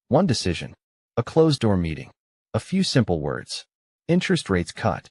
One decision. A closed-door meeting. A few simple words. Interest rates cut.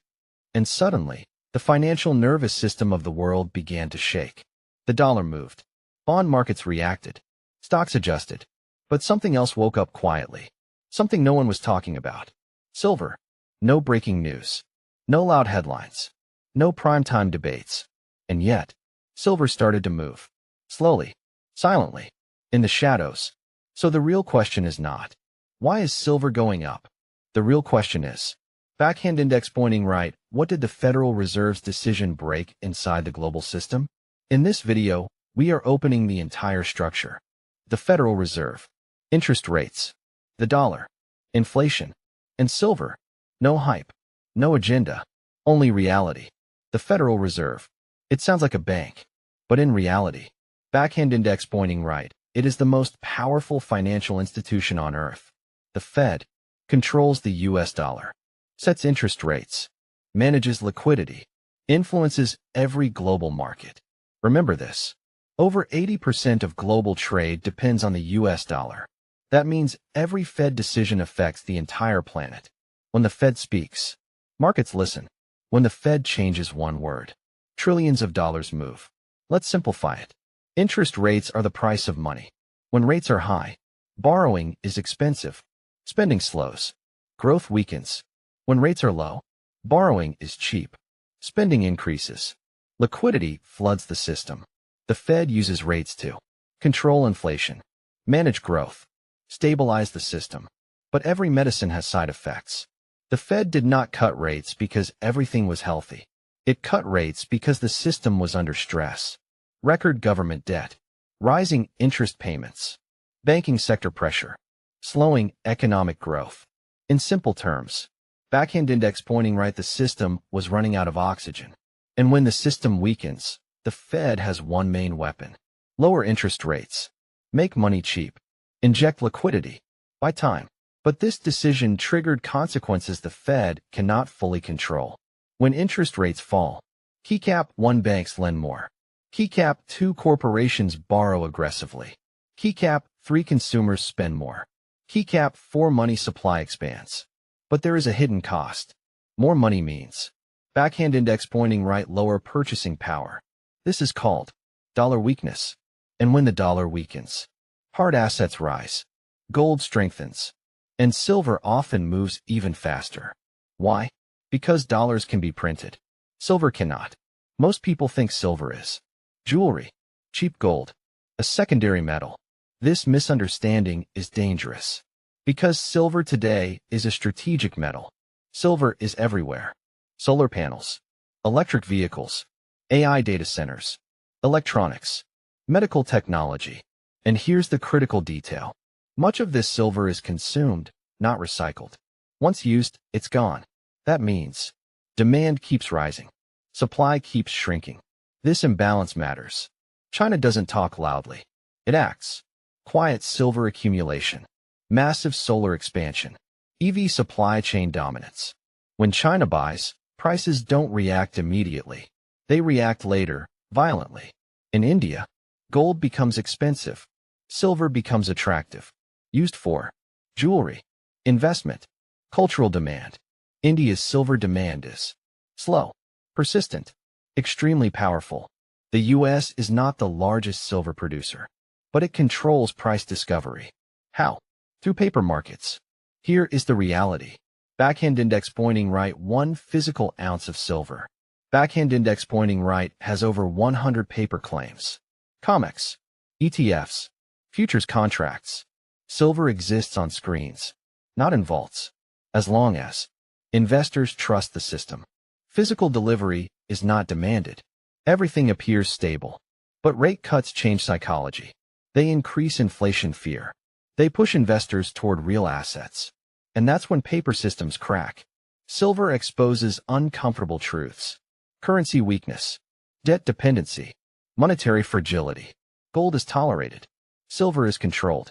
And suddenly, the financial nervous system of the world began to shake. The dollar moved. Bond markets reacted. Stocks adjusted. But something else woke up quietly. Something no one was talking about. Silver. No breaking news. No loud headlines. No primetime debates. And yet, silver started to move. Slowly. Silently. In the shadows. So the real question is not, why is silver going up? The real question is, backhand index pointing right, what did the Federal Reserve's decision break inside the global system? In this video, we are opening the entire structure. The Federal Reserve. Interest rates. The dollar. Inflation. And silver. No hype. No agenda. Only reality. The Federal Reserve. It sounds like a bank. But in reality, backhand index pointing right, it is the most powerful financial institution on earth. The Fed controls the US dollar, sets interest rates, manages liquidity, influences every global market. Remember this. Over 80% of global trade depends on the US dollar. That means every Fed decision affects the entire planet. When the Fed speaks, markets listen. When the Fed changes one word, trillions of dollars move. Let's simplify it. Interest rates are the price of money. When rates are high, borrowing is expensive. Spending slows. Growth weakens. When rates are low, borrowing is cheap. Spending increases. Liquidity floods the system. The Fed uses rates to control inflation, manage growth, stabilize the system. But every medicine has side effects. The Fed did not cut rates because everything was healthy. It cut rates because the system was under stress. Record government debt, rising interest payments, banking sector pressure, slowing economic growth. In simple terms, backhand index pointing right, the system was running out of oxygen. And when the system weakens, the Fed has one main weapon. Lower interest rates. Make money cheap. Inject liquidity. Buy time. But this decision triggered consequences the Fed cannot fully control. When interest rates fall, key cap 1 banks lend more. Key cap 2 corporations borrow aggressively. Key cap 3 consumers spend more. Key cap 4 money supply expands. But there is a hidden cost. More money means backhand index pointing right, lower purchasing power. This is called dollar weakness. And when the dollar weakens, hard assets rise. Gold strengthens. And silver often moves even faster. Why? Because dollars can be printed. Silver cannot. Most people think silver is jewelry, cheap gold, a secondary metal. This misunderstanding is dangerous. Because silver today is a strategic metal. Silver is everywhere. Solar panels, electric vehicles, AI data centers, electronics, medical technology. And here's the critical detail. Much of this silver is consumed, not recycled. Once used, it's gone. That means demand keeps rising. Supply keeps shrinking. This imbalance matters. China doesn't talk loudly. It acts. Quiet silver accumulation. Massive solar expansion. EV supply chain dominance. When China buys, prices don't react immediately. They react later, violently. In India, gold becomes expensive. Silver becomes attractive. Used for jewelry, investment, cultural demand. India's silver demand is slow, persistent, extremely powerful. The US is not the largest silver producer, but it controls price discovery. How? Through paper markets. Here is the reality. Backhand index pointing right, 1 physical ounce of silver. Backhand index pointing right has over 100 paper claims. COMEX, ETFs, futures contracts. Silver exists on screens, not in vaults. As long as investors trust the system. Physical delivery is not demanded. Everything appears stable. But rate cuts change psychology. They increase inflation fear. They push investors toward real assets. And that's when paper systems crack. Silver exposes uncomfortable truths. Currency weakness, debt dependency, monetary fragility. Gold is tolerated. Silver is controlled.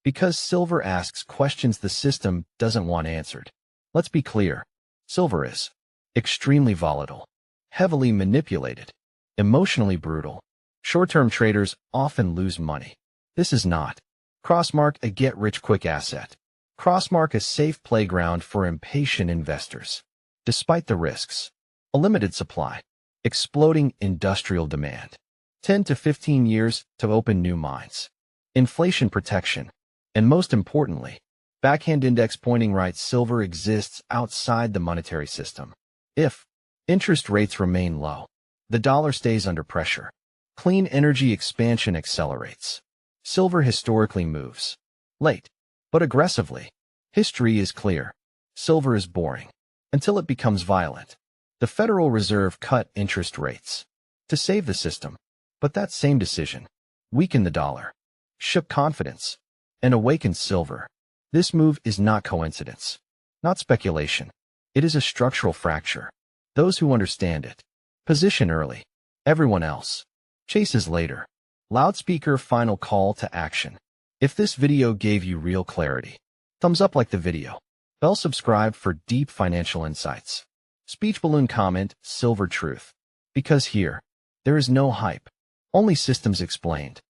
Because silver asks questions the system doesn't want answered. Let's be clear. Silver is extremely volatile, heavily manipulated, emotionally brutal. Short-term traders often lose money. This is not Crossmark, a get-rich-quick asset. Crossmark, a safe playground for impatient investors. Despite the risks, a limited supply, exploding industrial demand, 10 to 15 years to open new mines, inflation protection, and most importantly, backhand index pointing right, silver exists outside the monetary system. If interest rates remain low, the dollar stays under pressure. Clean energy expansion accelerates. Silver historically moves late, but aggressively. History is clear. Silver is boring until it becomes violent. The Federal Reserve cut interest rates to save the system, but that same decision weakened the dollar, shook confidence, and awakened silver. This move is not coincidence, not speculation. It is a structural fracture. Those who understand it position early. Everyone else chases later. Loudspeaker, final call to action. If this video gave you real clarity, thumbs up, like the video. Bell, subscribe for deep financial insights. Speech balloon, comment, silver truth. Because here, there is no hype, only systems explained.